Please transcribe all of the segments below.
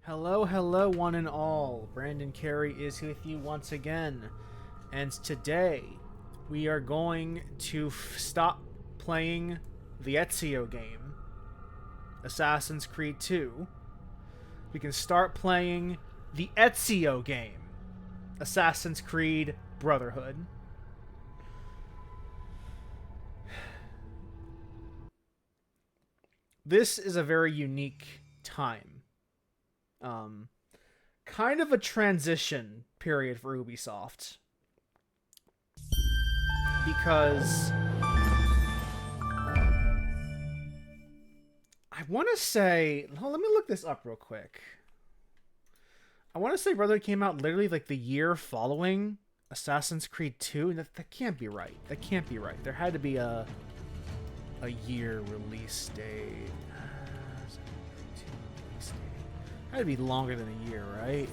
Hello, hello, one and all. Brandon Carey is with you once again. And today, we are going to stop playing the Ezio game, Assassin's Creed 2. We can start playing the Ezio game, Assassin's Creed Brotherhood. This is a very unique time. Kind of a transition period for Ubisoft. Because I want to say, let me look this up real quick. I want to say Brotherhood came out literally like the year following Assassin's Creed 2, and that can't be right. That can't be right. There had to be a year release date. Had to be longer than a year, right?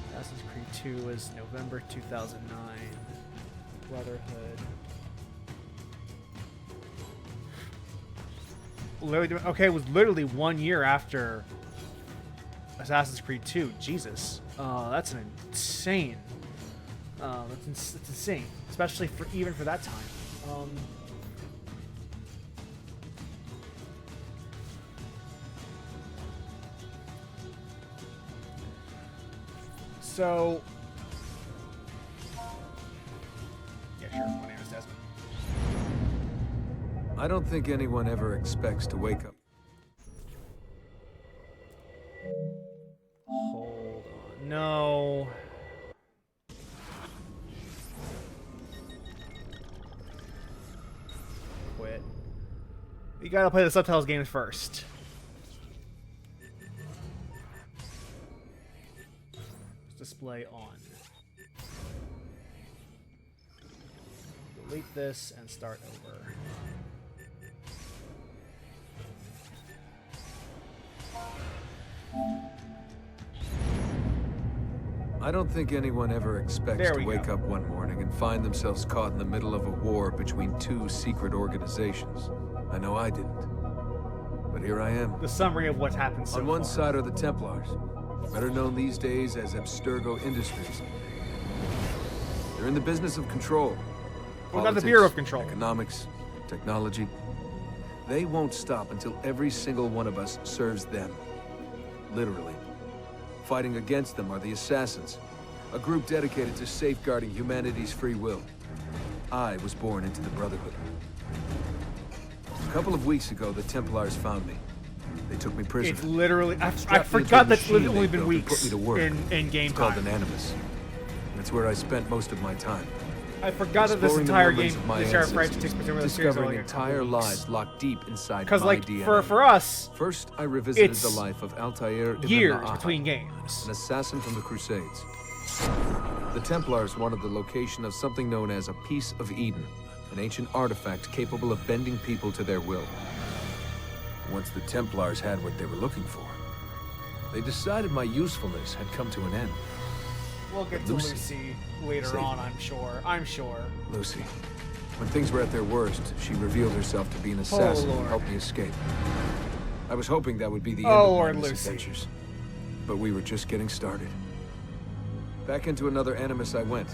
Assassin's Creed 2 was November 2009. Brotherhood. Literally, okay, it was literally 1 year after Assassin's Creed 2. Jesus, that's an insane. That's insane, especially even for that time. So, yeah, sure. My name is Desmond. I don't think anyone ever expects to wake up. Hold on. No. Quit. You gotta play the subtitles games first. Display on. Delete this and start over. I don't think anyone ever expects to wake up one morning and find themselves caught in the middle of a war between two secret organizations. I know I didn't. But here I am. The summary of what's happened so far. On one side are the Templars, better known these days as Abstergo Industries. They're in the business of control. Well, not the Bureau of Control. Economics, technology. They won't stop until every single one of us serves them. Literally. Fighting against them are the Assassins, a group dedicated to safeguarding humanity's free will. I was born into the Brotherhood. A couple of weeks ago, the Templars found me. They took me prisoner. It's literally... I forgot that's only been weeks in game time. It's called an Animus. That's where I spent most of my time. I forgot that this entire game, this entire franchise takes place over the series. Discovering entire lives locked deep inside my because, like, DNA. for us, first I revisited the life of Altair ibn years Ma'aha, between games. an assassin from the Crusades. The Templars wanted the location of something known as a Piece of Eden, an ancient artifact capable of bending people to their will. Once the Templars had what they were looking for, they decided my usefulness had come to an end. We'll get to Lucy later on, I'm sure. Lucy. When things were at their worst, she revealed herself to be an assassin who helped me escape. I was hoping that would be the end of my misadventures. But we were just getting started. Back into another Animus I went.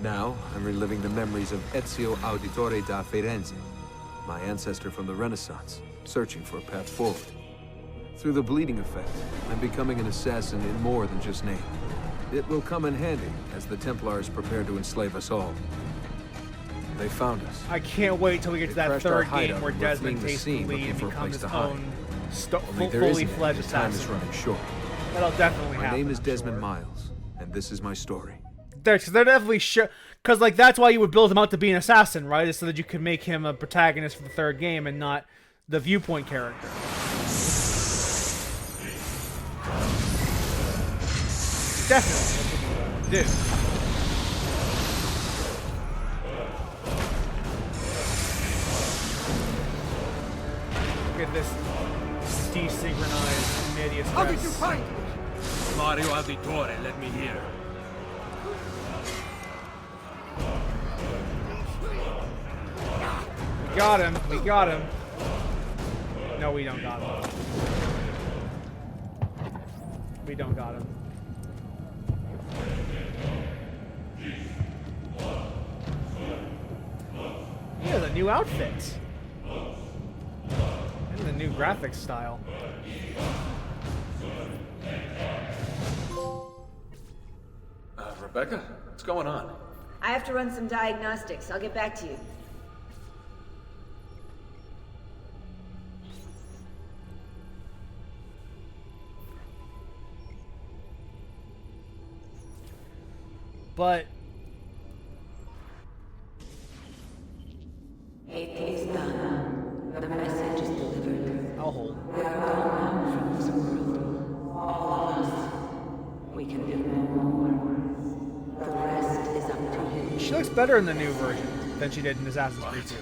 Now, I'm reliving the memories of Ezio Auditore da Firenze, my ancestor from the Renaissance, searching for a path forward. Through the bleeding effect, I'm becoming an assassin in more than just name. It will come in handy as the Templars prepare to enslave us all. They found us. I can't wait till we get to that third game where Desmond takes the lead and becomes his own fully fledged assassin. Time is running short. That'll definitely happen. My name is Desmond Miles, and this is my story. They're definitely because like that's why you would build him out to be an assassin, right? Is so that you could make him a protagonist for the third game and not the viewpoint character. Definitely. Dude. Look at this desynchronized Medius. How did you find me? Mario Auditore, let me hear. We got him. We got him. No, we don't got him. We don't got him. Yeah, the new outfits. And the new graphics style. Rebecca? What's going on? I have to run some diagnostics. I'll get back to you. But It is done. The message is delivered. I'll hold. We are gone now from this world. All of us. We can do no more. The rest is up to you. She looks better in the new version than she did in Assassin's Creed 2.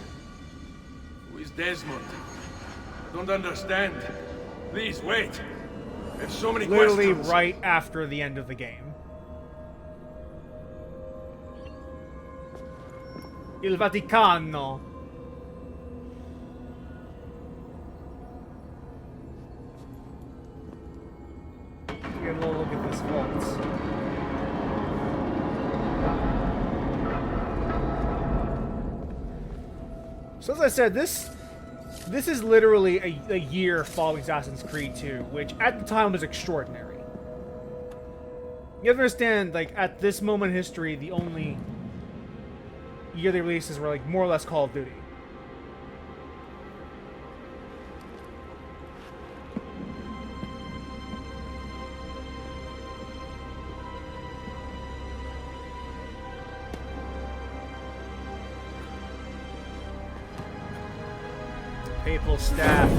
Who is Desmond? I don't understand. Please, wait. I have so many Literally questions. right after the end of the game. Il Vaticano. Get a little look at this vault. So as I said, this is literally a year following Assassin's Creed 2, which at the time was extraordinary. You have to understand, like, at this moment in history, the only yearly releases were, like, more or less Call of Duty. Papal staff.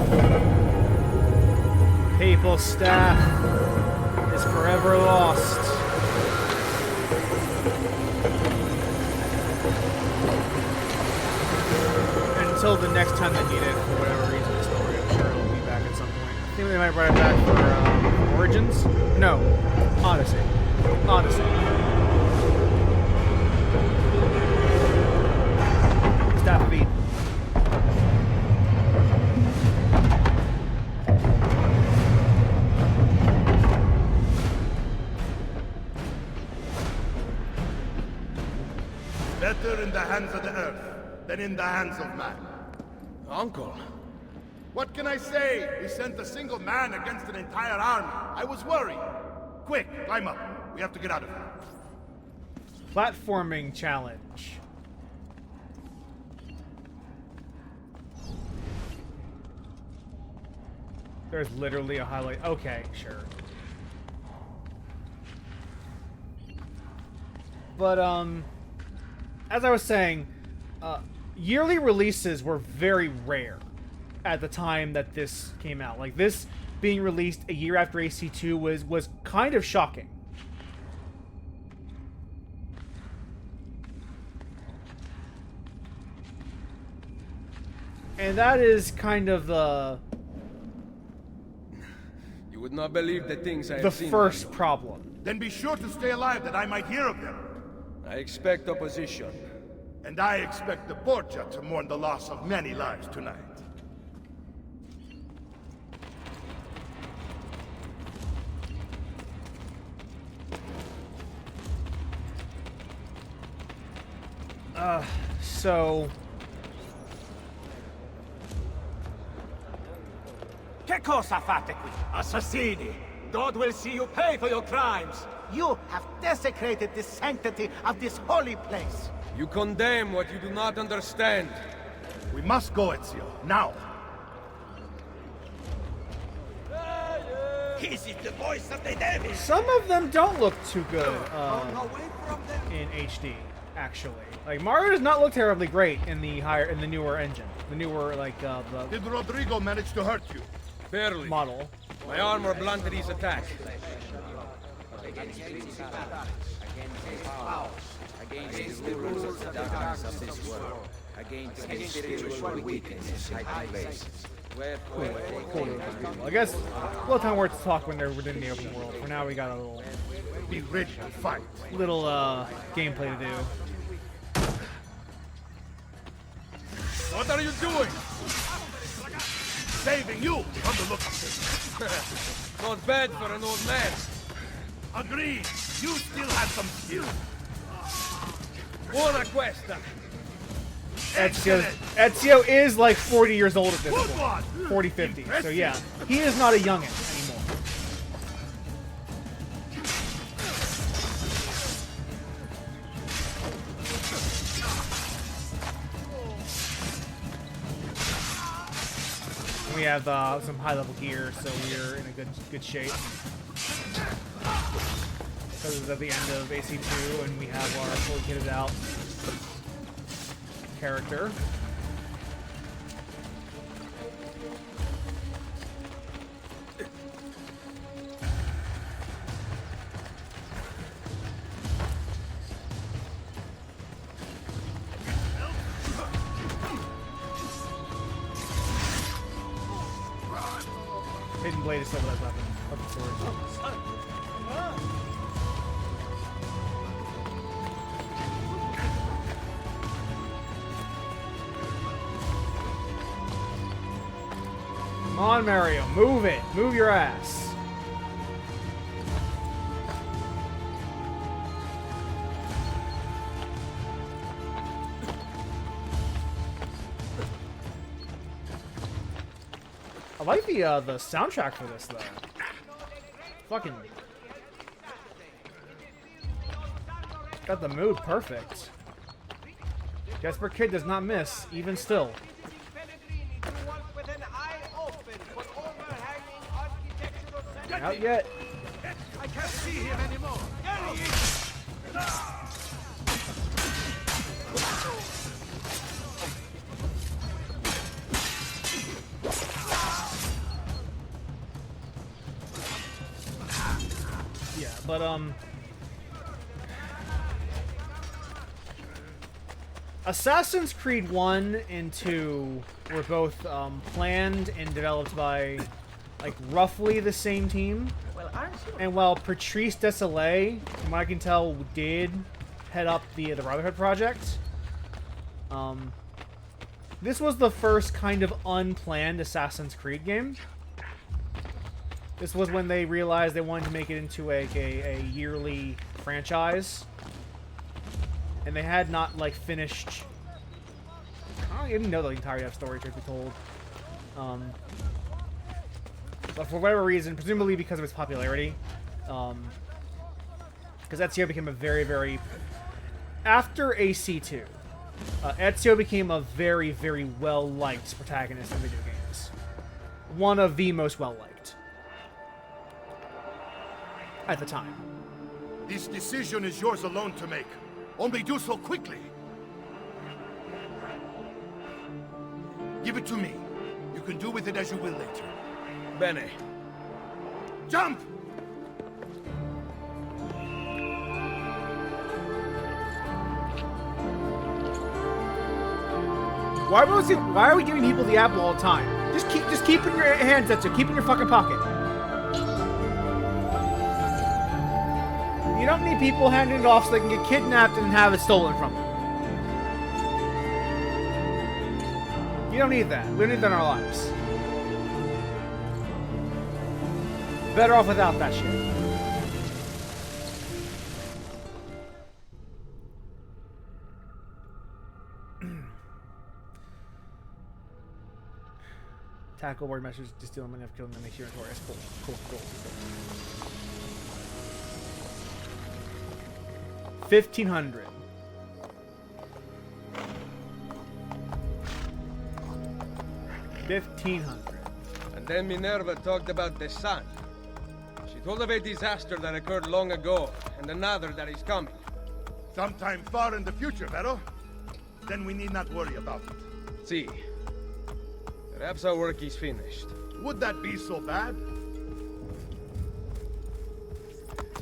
Papal staff is forever lost. Until the next time they need it, for whatever reason, the story. I'm sure it'll be back at some point. I think they might bring it back for Origins? No. Odyssey. Odyssey. Staff of Eden. Better in the hands of the earth than in the hands of man. Uncle. What can I say? We sent a single man against an entire army. I was worried. Quick, climb up. We have to get out of here. Platforming challenge. There's literally a highlight. Okay, sure. But, as I was saying, yearly releases were very rare at the time that this came out. Like, this being released a year after AC2 was kind of shocking. And that is kind of the You would not believe the things I have seen. The first problem. Then be sure to stay alive that I might hear of them. I expect opposition. And I expect the Borgia to mourn the loss of many lives tonight. So Che cosa fate qui? Assassini! God will see you pay for your crimes! You have desecrated the sanctity of this holy place! You condemn what you do not understand. We must go, Ezio. Now! This is the voice of the devil! some of them don't look too good in HD, actually. Like, Mario does not look terribly great in the newer engine. The newer, like, the Did Rodrigo manage to hurt you? Barely. model. My armor blunted his attack. Against the rulers of the darkness of this world, against the spiritual wickedness in high places. I guess we'll have time where to talk when they're within the open world. For now, we got a little Be ready to fight. gameplay to do. What are you doing? saving you from the look of things. Not bad for an old man. Agreed. You still have some skill. Buona questa. Ezio is like 40 years old at this Good point. one. 40, 50. So yeah, he is not a youngin' anymore. We have some high-level gear, so we're in a good shape. Because it's at the end of AC2, and we have our fully kitted out character. Hidden blade is still that weapon. Weapon sword. Come on, Mario, move it. Move your ass. I like the soundtrack for this though. Fucking got the mood perfect. Jasper Kid does not miss, even still. Not yet. I can't see him anymore. Yeah, but Assassin's Creed 1 and 2 were both planned and developed by like roughly the same team. Well, aren't you? And while Patrice Desilets, from what I can tell, did head up the Brotherhood project, this was the first kind of unplanned Assassin's Creed game. This was when they realized they wanted to make it into a yearly franchise. And they had not, like, finished... I don't even know the entirety of the story, truth be told. But for whatever reason, presumably because of its popularity, because Ezio became a very, very... After AC2, Ezio became a very, very well-liked protagonist in video games. One of the most well-liked. At the time. This decision is yours alone to make. Only do so quickly. Give it to me. You can do with it as you will later. Bene. Jump! Why are we giving people the apple all the time? Just keep it in your hands, Ezio. Keep it in your fucking pocket. You don't need people handing it off so they can get kidnapped and have it stolen from them. You don't need that. We don't need that in our lives. Better off without that shit. Tackle word messages, just steal money after killing them, make sure you're notorious. Cool. 1,500. And then Minerva talked about the sun. She told of a disaster that occurred long ago, and another that is coming. Sometime far in the future, Vero. Then we need not worry about it. See. Perhaps our work is finished. Would that be so bad?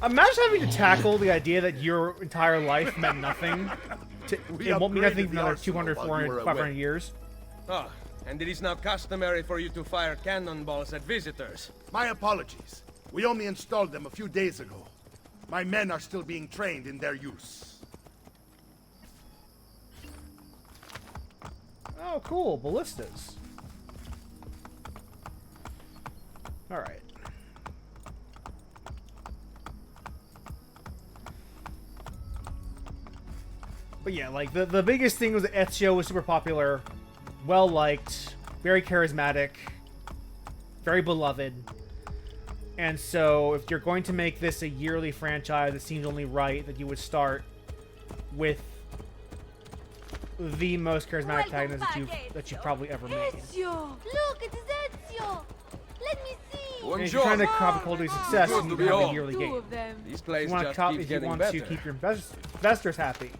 Imagine having to tackle the idea that your entire life meant nothing. It won't mean nothing for another 200, 400, 500 years. Ah, and it is now customary for you to fire cannonballs at visitors. My apologies. We only installed them a few days ago. My men are still being trained in their use. Oh, cool. Ballistas. Alright. But yeah, like, the biggest thing was that Ezio was super popular, well-liked, very charismatic, very beloved. And so, if you're going to make this a yearly franchise, it seems only right that you would start with the most charismatic antagonist that you've probably ever made. Ezio! Look, it is Ezio! Let me see! And if you're trying to copy quality success, you need to have a yearly Two game. of them. These If plays you want just to keep getting to better. keep your investors happy,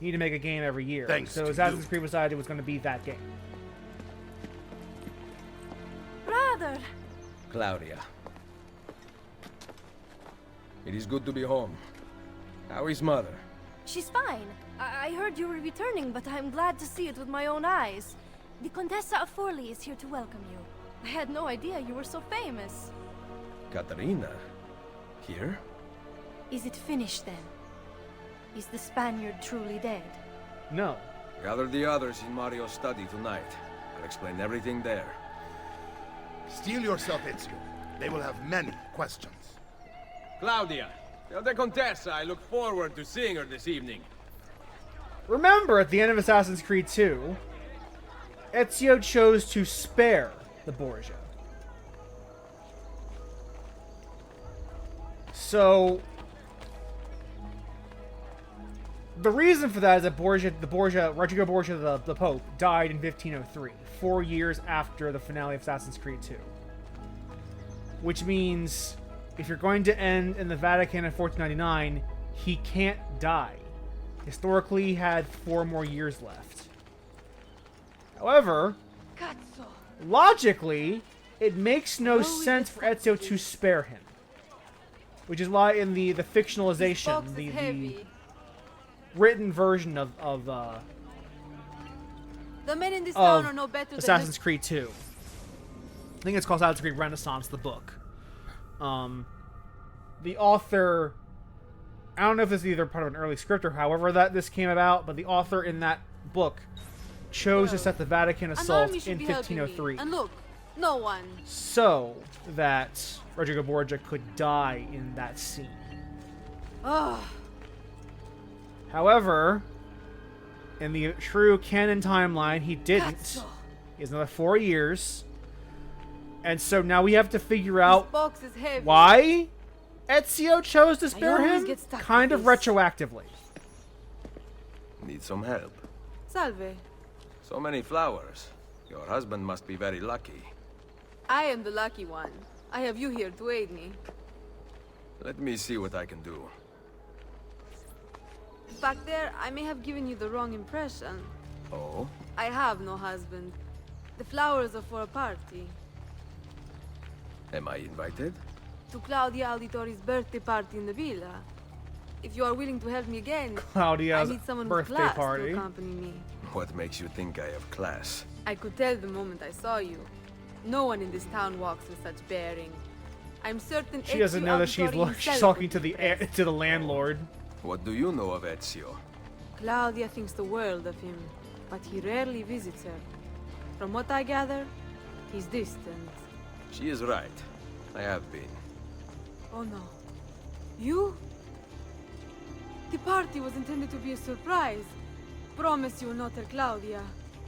you need to make a game every year. Thanks So to Assassin's you. Creed decided it was going to be that game. Brother! Claudia. It is good to be home. How is mother? She's fine. I heard you were returning, but I'm glad to see it with my own eyes. The Contessa of Forley is here to welcome you. I had no idea you were so famous. Katarina? Here? Is it finished then? Is the Spaniard truly dead? No. Gather the others in Mario's study tonight. I'll explain everything there. Steel yourself, Ezio. They will have many questions. Claudia, tell the Contessa I look forward to seeing her this evening. Remember, at the end of Assassin's Creed 2, Ezio chose to spare the Borgia. So, the reason for that is that Rodrigo Borgia, the Pope, died in 1503, 4 years after the finale of Assassin's Creed 2. Which means, if you're going to end in the Vatican in 1499, he can't die. Historically, he had 4 more years left. However, Cazzo! logically, it makes no sense for Ezio to spare him. Which is why in the fictionalization, the written version of The men in this town are no better Assassin's Creed 2. I think it's called Assassin's Creed Renaissance, the book. The author, I don't know if this is either part of an early script or however that this came about, but the author in that book chose to set the Vatican assault in 1503 And look, no one. so that Rodrigo Borgia could die in that scene. Ugh. However, in the true canon timeline, he didn't. Cazzo! He has another 4 years. And so now we have to figure out This box is heavy. why Ezio chose to spare always him, get stuck kind with of this. retroactively. Need some help. Salve. So many flowers. Your husband must be very lucky. I am the lucky one. I have you here to aid me. Let me see what I can do. Back there, I may have given you the wrong impression. Oh? I have no husband. The flowers are for a party. Am I invited? To Claudia Auditori's birthday party in the villa. If you are willing to help me again, Claudia's I need someone birthday with class party. to accompany me. What makes you think I have class? I could tell the moment I saw you. No one in this town walks with such bearing. I'm certain She doesn't Ezio know that she's Auditori himself talking would to be the impressed. to the landlord. What do you know of Ezio? Claudia thinks the world of him, but he rarely visits her. From what I gather, he's distant. She is right. I have been. Oh no. You? The party was intended to be a surprise. Promise you will not tell Claudia.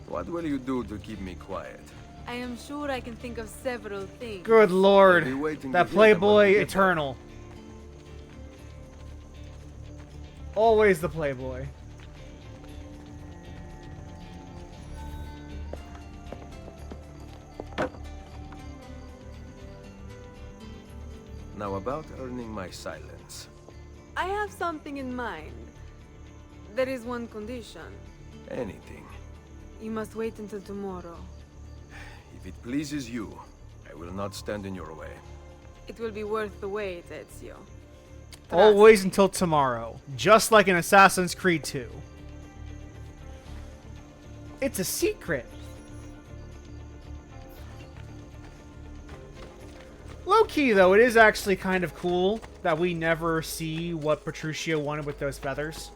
What will you do to keep me quiet? I am sure I can think of several things. Good lord, I'll be waiting that to hear them when Playboy we get eternal. Always the Playboy. Now about earning my silence. I have something in mind. There is one condition. Anything. You must wait until tomorrow. If it pleases you, I will not stand in your way. It will be worth the wait, Ezio. Always until tomorrow. Just like in Assassin's Creed 2. It's a secret. Low-key, though, it is actually kind of cool that we never see what Petruchio wanted with those feathers.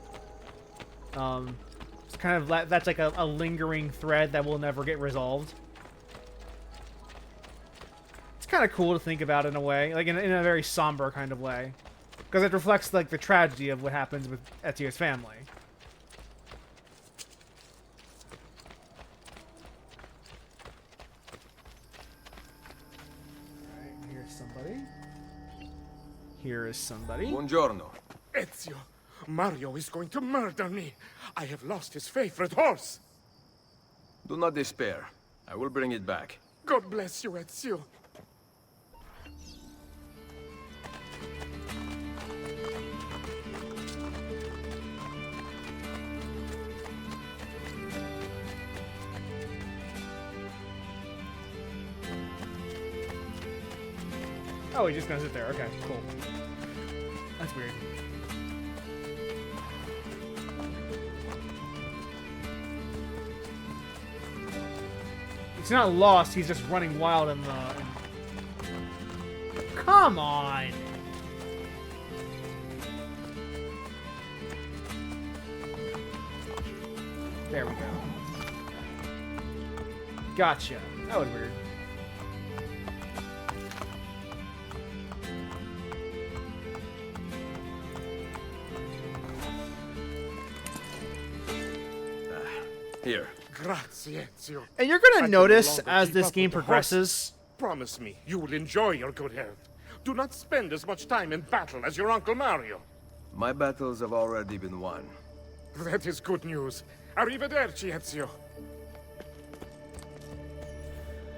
It's kind of that's like a lingering thread that will never get resolved. It's kind of cool to think about in a way, like in a very somber kind of way, because it reflects like the tragedy of what happens with Ezio's family. Alright, here's somebody. Here is somebody. Buongiorno. Ezio, Mario is going to murder me. I have lost his favorite horse. Do not despair. I will bring it back. God bless you, Ezio. Oh, he's just gonna sit there. Okay, cool. That's weird. He's not lost, he's just running wild in the... Come on! There we go. Gotcha. That was weird. Here. Grazie, Ezio. And you're gonna I can notice no longer as keep this up game with the horse. progresses. Promise me you will enjoy your good health. Do not spend as much time in battle as your Uncle Mario. My battles have already been won. That is good news. Arrivederci, Ezio.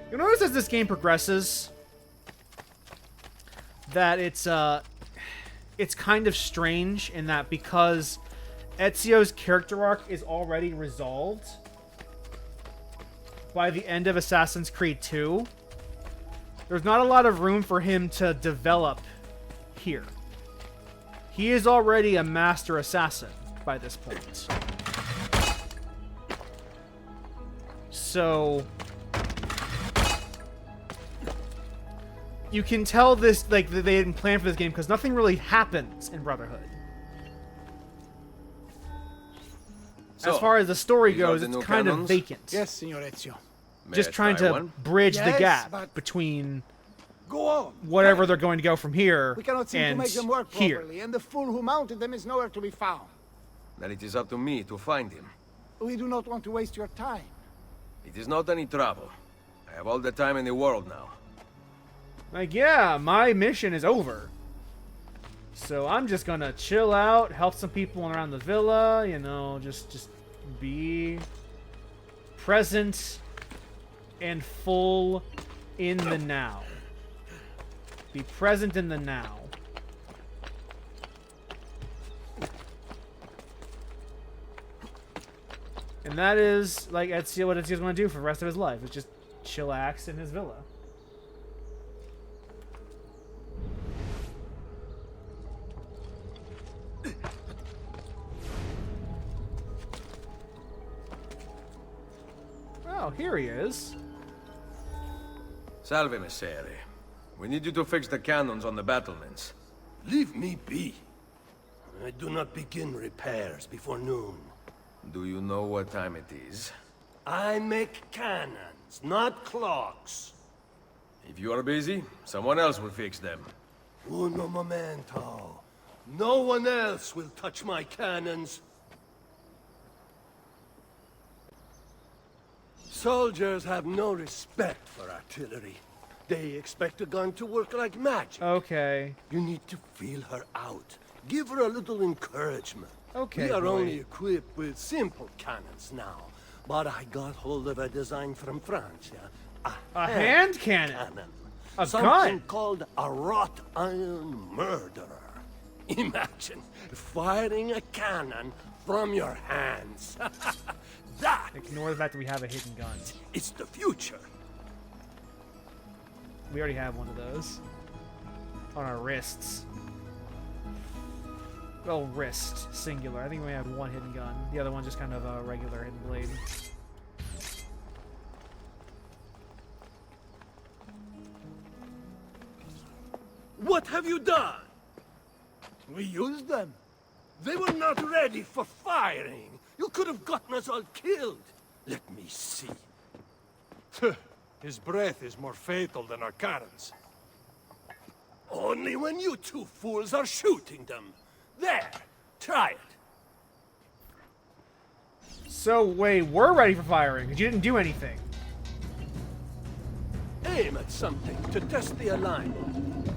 You'll notice as this game progresses that it's kind of strange in that because Ezio's character arc is already resolved by the end of Assassin's Creed 2. There's not a lot of room for him to develop here. He is already a master assassin by this point. So you can tell this like they didn't plan for this game because nothing really happens in Brotherhood. As far as the story these are goes, the it's new kind of cannons? vacant. Yes, Signor Ezio. May Just I trying try to one? bridge the Yes, gap but- between Go on. whatever they're going to go from here We cannot seem to and make them work here. properly, and the fool who mounted them is nowhere to be found. Then it is up to me to find him. We do not want to waste your time. It is not any trouble. I have all the time in the world now. Like, yeah, my mission is over. So I'm just gonna chill out, help some people around the villa, you know, just be present and full in the now. Be present in the now. And that is, like, Ezio, what Ezio's gonna do for the rest of his life. Is just chillax in his villa. Oh, here he is. Salve, Messere. We need you to fix the cannons on the battlements. Leave me be. I do not begin repairs before noon. Do you know what time it is? I make cannons, not clocks. If you are busy, someone else will fix them. Uno momento. No one else will touch my cannons. Soldiers have no respect for artillery. They expect a gun to work like magic. Okay. You need to feel her out. Give her a little encouragement. Okay, We are boy. only equipped with simple cannons now. But I got hold of a design from France, yeah? A hand cannon. A Something gun. called a wrought iron murderer. Imagine firing a cannon from your hands. That Ignore the fact that we have a hidden gun. is the future. We already have one of those. On our wrists. Well, wrist, singular. I think we have one hidden gun. The other one just kind of a regular hidden blade. What have you done? We used them. They were not ready for firing. You could have gotten us all killed. Let me see. His breath is more fatal than our cannons. Only when you two fools are shooting them. There, try it. So, wait, we're ready for firing, because you didn't do anything. Aim at something to test the alignment.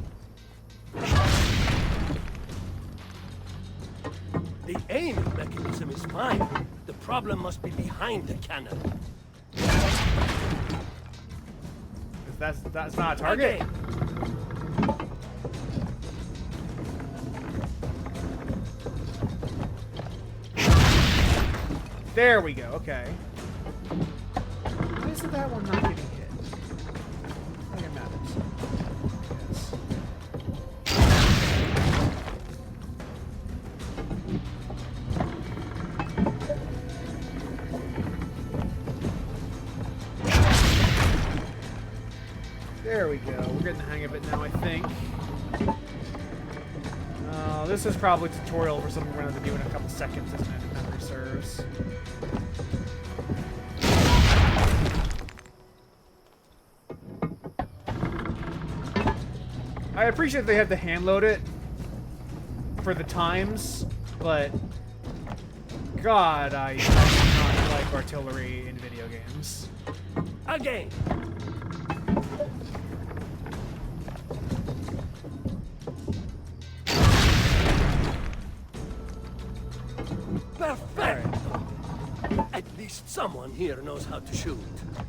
The aiming mechanism is fine. The problem must be behind the cannon. That's not a target. Okay. There we go, okay. Why isn't that one not getting hit? I think it matters. Yes. There we go. We're getting the hang of it now, I think. This is probably a tutorial for something we're going to have to do in a couple seconds, isn't it? If memory serves. I appreciate they have to hand load it for the times, but God, I do not like artillery in video games. Again. Perfect. At least someone here knows how to shoot.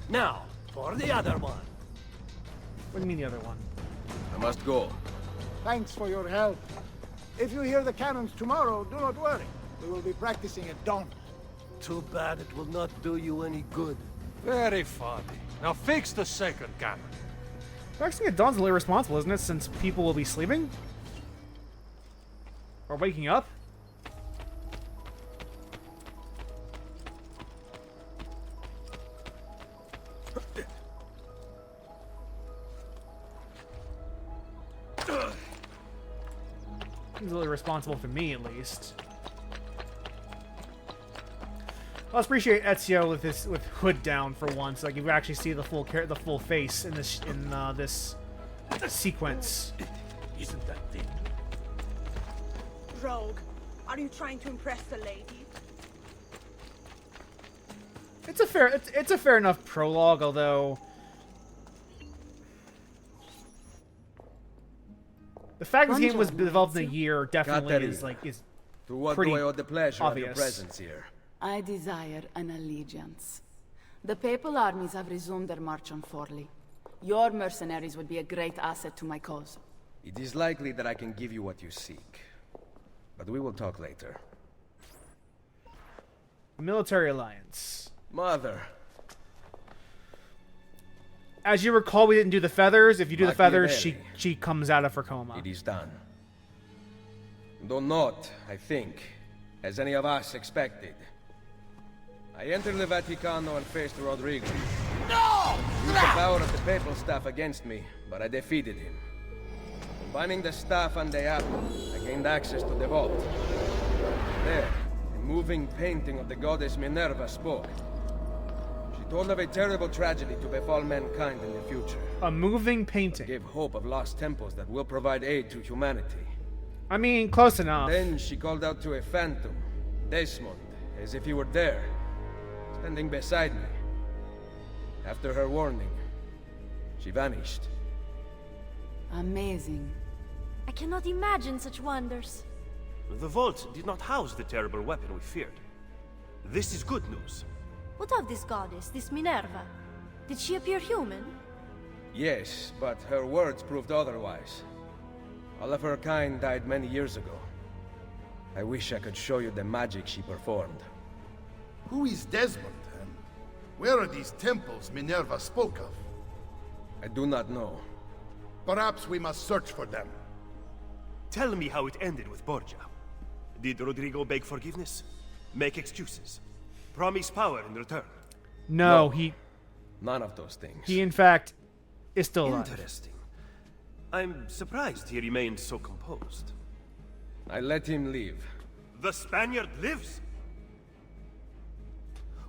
Now, for the other one. What do you mean the other one? I must go. Thanks for your help. If you hear the cannons tomorrow, do not worry. We will be practicing at dawn. Too bad it will not do you any good. Very funny. Now fix the second cannon. Practicing at dawn's a little irresponsible, isn't it? Since people will be sleeping? Or waking up? Seems a little irresponsible for me, at least. I appreciate Ezio with hood down for once. Like you can actually see the full face in this sequence. Isn't that thing? Rogue, are you trying to impress the lady? It's a fair enough prologue, although the fact this game was developed in a year definitely is to what pretty do I owe the pleasure obvious. of your presence here? I desire an allegiance. The papal armies have resumed their march on Forli. Your mercenaries would be a great asset to my cause. It is likely that I can give you what you seek. But we will talk later. Military alliance. Mother. As you recall, we didn't do the feathers. If you do the feathers, Machiavelli. she comes out of her coma. It is done. Though not, I think, as any of us expected. I entered the Vaticano and faced Rodrigo. No! He used the power of the papal staff against me, but I defeated him. Combining the staff and the apple, I gained access to the vault. There, a moving painting of the goddess Minerva spoke. She told of a terrible tragedy to befall mankind in the future. A moving painting. Gave hope of lost temples that will provide aid to humanity. I mean, close enough. Then she called out to a phantom, Desmond, as if he were there, standing beside me. After her warning, she vanished. Amazing. I cannot imagine such wonders. The vault did not house the terrible weapon we feared. This is good news. What of this goddess, this Minerva? Did she appear human? Yes, but her words proved otherwise. All of her kind died many years ago. I wish I could show you the magic she performed. Who is Desmond, then? Where are these temples Minerva spoke of? I do not know. Perhaps we must search for them. Tell me how it ended with Borgia. Did Rodrigo beg forgiveness? Make excuses? Promise power in return? No, none of those things. he in fact is still alive. Interesting. I'm surprised he remained so composed. I let him leave. The Spaniard lives!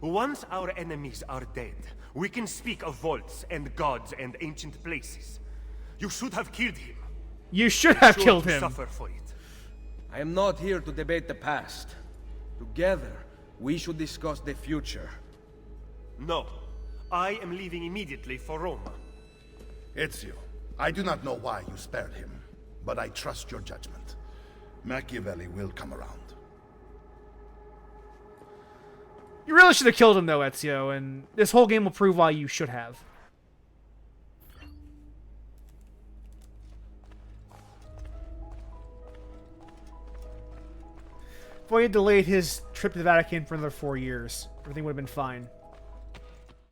Once our enemies are dead, we can speak of vaults and gods and ancient places. You should have killed him. You should have Sure killed to him. suffer for it. I am not here to debate the past. Together, we should discuss the future. No. I am leaving immediately for Roma. Ezio, I do not know why you spared him, but I trust your judgment. Machiavelli will come around. You really should have killed him, though, Ezio, and this whole game will prove why you should have. If he had delayed his trip to the Vatican for another 4 years, everything would have been fine.